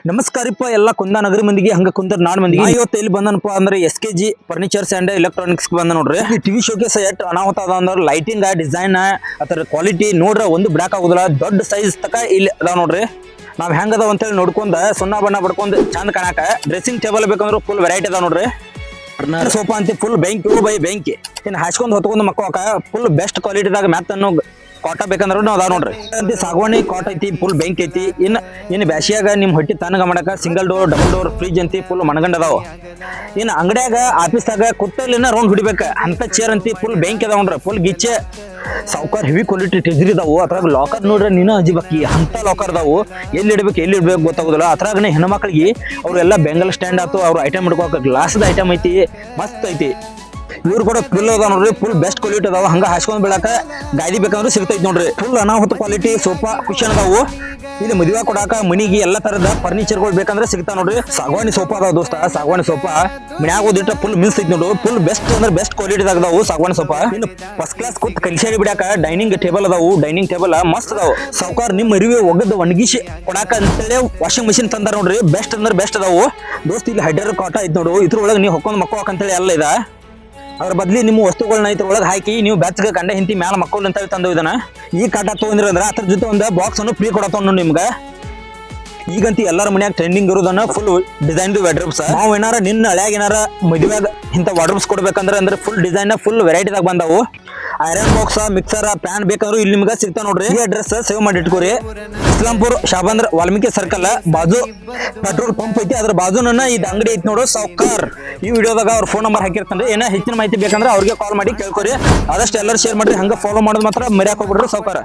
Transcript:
ನಮಸ್ಕಾರಪ್ಪ ಎಲ್ಲ ಕುಂದಾನಗರಿ ಮಂದಿಗೆ ಹಂಗ ಕುಂದರ್ ನಾಡ್ ಮಂದಿಗೆ ಇವತ್ತು ಎಲ್ಲಿ ಬಂದನಪ್ಪ ಅಂದ್ರೆ SKG ಫರ್ನಿಚರ್ಸ್ ಅಂಡ್ ಎಲೆಕ್ಟ್ರಾನಿಕ್ಸ್ ಬಂದ ನೋಡ್ರಿ. ಟಿವಿ ಶೋಕೇಸ್ ಎಟ್ ಅನಾಹುತ ಅದ ಅಂದ್ರೆ ಲೈಟಿಂಗ್ ಡಿಸೈನ್ ಅದರ ಕ್ವಾಲಿಟಿ ನೋಡ್ರ ಒಂದು ಬ್ಲಾಕ್ ಆಗುದಿಲ್ಲ. ದೊಡ್ಡ ಸೈಜ್ ತಕ ಇಲ್ಲಿ ಅದಾವ ನೋಡ್ರಿ. ನಾವ್ ಹೆಂಗ ಅದಾವ ಅಂತೇಳಿ ನೋಡ್ಕೊಂಡ ಸುಣ್ಣ ಬಣ್ಣ ಬಡ್ಕೊಂಡ್ ಚಂದ ಕಾಣಾಕ ಡ್ರೆಸ್ಸಿಂಗ್ ಟೇಬಲ್ ಬೇಕಂದ್ರೆ ಫುಲ್ ವೆರೈಟಿ ಅದಾವ ನೋಡ್ರಿ. ಸೋಫಾ ಅಂತ ಫುಲ್ ಬೆಂಕಿ ಬೈ ಬೆಂಕಿ ಇನ್ನು ಹಾಸ್ಕೊಂಡ್ ಹೊತ್ಕೊಂಡ್ ಮಕ್ಕೋಕ ಫುಲ್ ಬೆಸ್ಟ್ ಕ್ವಾಲಿಟಿದಾಗ ಮ್ಯಾತ್ ಅನ್ನು ಕಾಟ ಬೇಕಂದ್ರೆ ನಾವು ಅದಾವ ನೋಡ್ರಿ. ಅಂತ ಸಾಗವಾಣಿ ಕಾಟ ಐತಿ, ಫುಲ್ ಬೆಂಕಿ ಐತಿ. ಇನ್ನು ಬ್ಯಾಸಿಯಾಗ ನಿಮ್ ಹೊಟ್ಟಿ ತನಗ ಮಾಡಕ single door double door fridge ಅಂತಿ ಫುಲ್ ಮನಗಂಡ ಅದಾವ. ಇನ್ನು ಅಂಗಡಿಯಾಗ ಆಫೀಸ್ದಾಗ ಕುತ್ತಲಿನ ರೌಂಡ್ ಹೊಡಿಬೇಕ ಅಂತ ಚೇರ್ ಅಂತಿ ಫುಲ್ ಬೆಂಕಿ ಅದಾವ ನೋಡ್ರಿ. ಫುಲ್ ಗಿಚ್ಚೆ ಸಾವುಕಾರ ಹೆವಿ ಕ್ವಾಲಿಟಿ ಟೆಜ್ರಿ ಇದಾವು. ಅದ್ರಾಗ ಲಾಕರ್ ನೋಡ್ರಿ ನೀನು ಅಜಿಬಾಕಿ ಅಂತ ಲಾಕರ್ ಅದಾವು. ಎಲ್ಲಿ ಇಡ್ಬೇಕು ಗೊತ್ತಾಗುದಿಲ್ಲ. ಅದ್ರಾಗನೆ ಹೆಣ್ಮಕ್ಳಿಗೆ ಅವ್ರೆಲ್ಲ ಬೆಂಗಲ್ ಸ್ಟ್ಯಾಂಡ್ ಆತು, ಅವ್ರ ಐಟಮ್ ಹಿಡ್ಕೋಕ ಗ್ಲಾಸ್ದ ಐಟಮ್ ಐತಿ, ಮಸ್ತ್ ಐತಿ. ಇವ್ರು ಕೂಡ ಫುಲ್ ಅದಾವ ನೋಡ್ರಿ, ಫುಲ್ ಬೆಸ್ಟ್ ಕ್ವಾಲಿಟಿ ಅದಾವ. ಹಂಗ ಹಾಸ್ಕೊಂಡ್ ಬೀಳಾಕ ಗಾದಿ ಬೇಕಂದ್ರೆ ಸಿಗ್ತೈತಿ ನೋಡ್ರಿ. ಫುಲ್ ಅನಾಹುತ ಕ್ವಾಲಿಟಿ ಸೋಫಾ ಕುಶನ್ ಅದಾವು. ಇಲ್ಲಿ ಮದುವೆ ಕೊಡಾಕ ಮನಿಗೆ ಎಲ್ಲಾ ತರದ ಫರ್ನಿಚರ್ಗಳು ಬೇಕಂದ್ರೆ ಸಿಗ್ತಾವ ನೋಡ್ರಿ. ಸಾಗವಾಣಿ ಸೋಫಾ ಅದಾವ ದೋಸ್ತ. ಸಾಗವಾಣಿ ಸೋಫಾ ಮನ್ಯಾಗ ಓದಿಟ್ಟ ಫುಲ್ ಮಿಲ್ಸ್ ಐತಿ ನೋಡು. ಫುಲ್ ಬೆಸ್ಟ್ ಅಂದ್ರೆ ಬೆಸ್ಟ್ ಕ್ವಾಲಿಟಿ ಅದಾವು ಸಾಗವಾಣಿ ಸೋಫಾ. ಇನ್ನು ಫಸ್ಟ್ ಕ್ಲಾಸ್ ಕೂತ್ ಕಲ್ಸಾಡಿ ಬಿಡಾಕ ಡೈನಿಂಗ್ ಟೇಬಲ್ ಅದಾವು. ಡೈನಿಂಗ್ ಟೇಬಲ್ ಮಸ್ತ್ ಅದಾವು. ಸಾವುಕಾರ ನಿಮ್ ಅರಿವಿ ಒಗದ್ ಒಣಗಿಸಿ ಕೊಡಾಕ ಅಂತೇಳಿ ವಾಷಿಂಗ್ ಮಿಷಿನ್ ತಂದಾರ ನೋಡ್ರಿ. ಬೆಸ್ಟ್ ಅಂದ್ರೆ ಬೆಸ್ಟ್ ಅದಾವು ದೋಸ್ತ್. ಇಲ್ಲಿ ಹೈಡರ್ ಕಾಟ ಐತಿ ನೋಡು. ಇದ್ರೊಳಗೆ ನೀವು ಹೊಕ್ಕೊಂಡ್ ಮಕ್ಕೋಕ್ ಅಂತೇಳಿ ಎಲ್ಲ ಇದ. ಅದ್ರ ಬದ್ಲಿ ನಿಮ್ಮ ವಸ್ತುಗಳನ್ನ ಇದ್ರೊಳಗೆ ಹಾಕಿ ನೀವು ಬೆಚ್ಚಗೆ ಕಂಡ ಹಿಂತಿ ಮ್ಯಾಲ ಮಕ್ಕಳು ಅಂತ ತಂದು ಇದನ್ನ ಈ ಕಾಟ ತಗೊಂಡ್ರಿ ಅಂದ್ರೆ ಅದ್ರ ಜೊತೆ ಒಂದು ಬಾಕ್ಸ್ ಅನ್ನು ಫ್ರೀ ಕೊಡತ್ತವ್ ನಿಮ್ಗೆ. ಈಗಂತ ಎಲ್ಲರ ಮನ್ಯಾಗ ಟ್ರೆಂಡಿಂಗ್ ಇರೋದನ್ನ ಫುಲ್ ಡಿಸೈನ್ ವಾರ್ಡ್ರೋಬ್ಸ್. ನಾವು ಏನಾರ ನಿನ್ನ ಹಳ್ಯಾಗ ಏನಾರ ಮದುವೆಯಾಗ ಇಂಥ ವಾರ್ಡ್ರೋಬ್ಸ್ ಕೊಡ್ಬೇಕಂದ್ರೆ ಅಂದ್ರೆ ಫುಲ್ ಡಿಸೈನ್ ಫುಲ್ ವೆರೈಟಿದಾಗ ಬಂದಾವು. ಐರನ್ ಬಾಕ್ಸ್ ಮಿಕ್ಸರ್ ಪ್ಯಾನ್ ಬೇಕಾದ್ರೂ ಇಲ್ಲಿ ನಿಮ್ಗೆ ಸಿಗ್ತಾವ ನೋಡ್ರಿ. ಈ ಅಡ್ರೆಸ್ ಸೇವ್ ಮಾಡಿ ಇಟ್ಕೋರಿ. ಇಸ್ಲಾಂಪುರ್ ಶಾಬಂದ್ರ ವಾಲ್ಮೀಕಿ ಸರ್ಕಲ್ ಬಾಜು ಪೆಟ್ರೋಲ್ ಪಂಪ್ ಐತಿ. ಅದ್ರ ಬಾಜು ನನ್ನ ಇದು ಅಂಗಡಿ ಐತಿ ನೋಡು ಸಾವ್ಕಾರ್. ಈ ವಿಡಿಯೋದಾಗ ಅವ್ರ ಫೋನ್ ನಂಬರ್ ಹಾಕಿರ್ತಾನೆ. ಏನೋ ಹೆಚ್ಚಿನ ಮಾಹಿತಿ ಬೇಕಂದ್ರೆ ಅವ್ರಿಗೆ ಕಾಲ್ ಮಾಡಿ ಕೇಳ್ಕೊರಿ. ಆದಷ್ಟು ಎಲ್ಲರೂ ಶೇರ್ ಮಾಡ್ರಿ. ಹಂಗ ಫಾಲೋ ಮಾಡೋದು ಮಾತ್ರ ಮರ್ಯಾಕ್ ಹೋಗ್ಬಿಡ್ರಿ ಸಾವ್ಕಾರ.